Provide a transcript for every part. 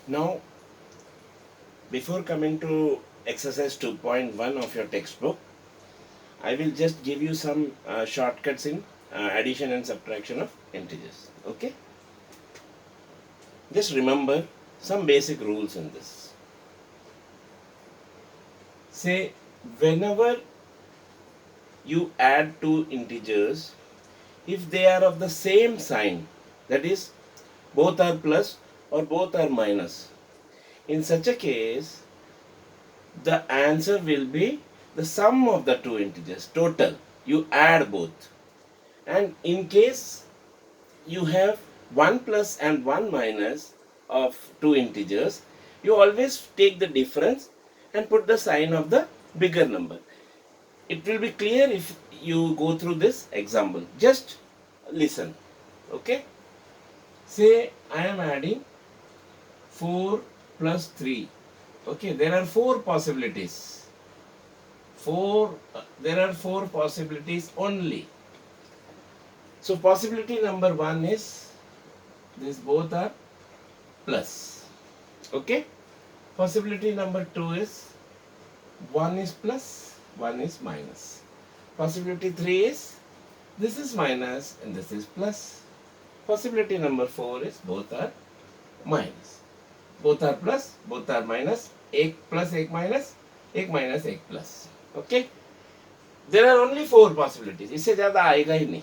Now, before coming to exercise 2.1 of your textbook, I will just give you some shortcuts in addition and subtraction of integers. Okay? Just remember some basic rules in this. Say, whenever you add two integers, if they are of the same sign, that is, both are plus or both are minus, in such a case, the answer will be the sum of the two integers, total. You add both. And in case you have 1 plus and 1 minus of two integers, you always take the difference and put the sign of the bigger number. It will be clear if you go through this example. Just listen. Okay? Say I am adding 4 plus 3. Okay, there are four possibilities. There are four possibilities only. So possibility number 1 is these both are plus. Okay? Possibility number 2 is 1 is plus, 1 is minus. Possibility 3 is this is minus and this is plus. Possibility number 4 is both are minus. Both are plus, both are minus, एक plus, एक minus, एक minus, एक plus. Okay? There are only four possibilities. इससे ज़्यादा आएगा ही नहीं.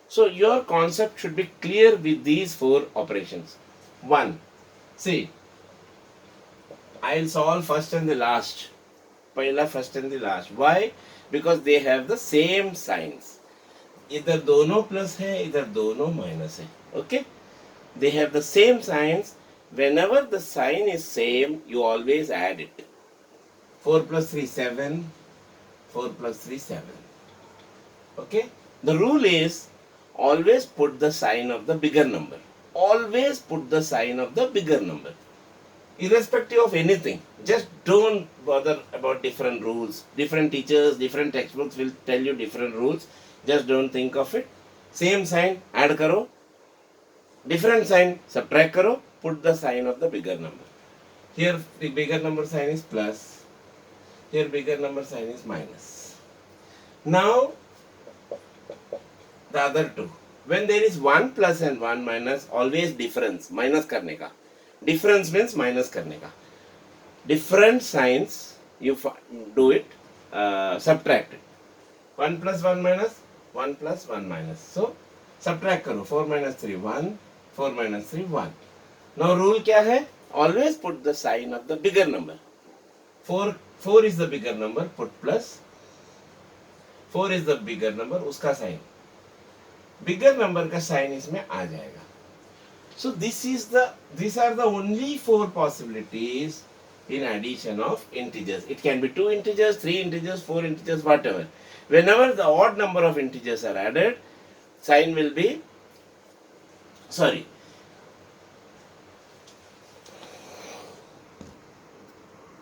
So your concept should be clear with these four operations. 1. See, I'll solve first and the last. पहला first and the last. Why? Because they have the same signs. इधर दोनों plus है, इधर दोनों minus है. Okay? They have the same signs. Whenever the sign is same, you always add it. 4 plus 3, 7. 4 plus 3, 7. Okay? The rule is always put the sign of the bigger number. Always put the sign of the bigger number. Irrespective of anything. Just don't bother about different rules. Different teachers, different textbooks will tell you different rules. Just don't think of it. Same sign, add karo. Different sign, subtract karo. Put the sign of the bigger number. Here the bigger number sign is plus. Here bigger number sign is minus. Now the other two. When there is 1 plus and 1 minus, always difference. Minus karne ka. Difference means minus karne ka. Different signs, you do it, subtract it. 1 plus 1 minus, 1 plus 1 minus. So, subtract karo. 4 minus 3, 1. 4 minus 3, 1. Now, rule kya hai? Always put the sign of the bigger number. 4 is the bigger number, put plus. 4 is the bigger number, uska sign. Bigger number का sign इसमें आ जाएगा. So these are the only four possibilities in addition of integers. It can be 2 integers, 3 integers, 4 integers, whatever. Whenever the odd number of integers are added, sign will be, sorry,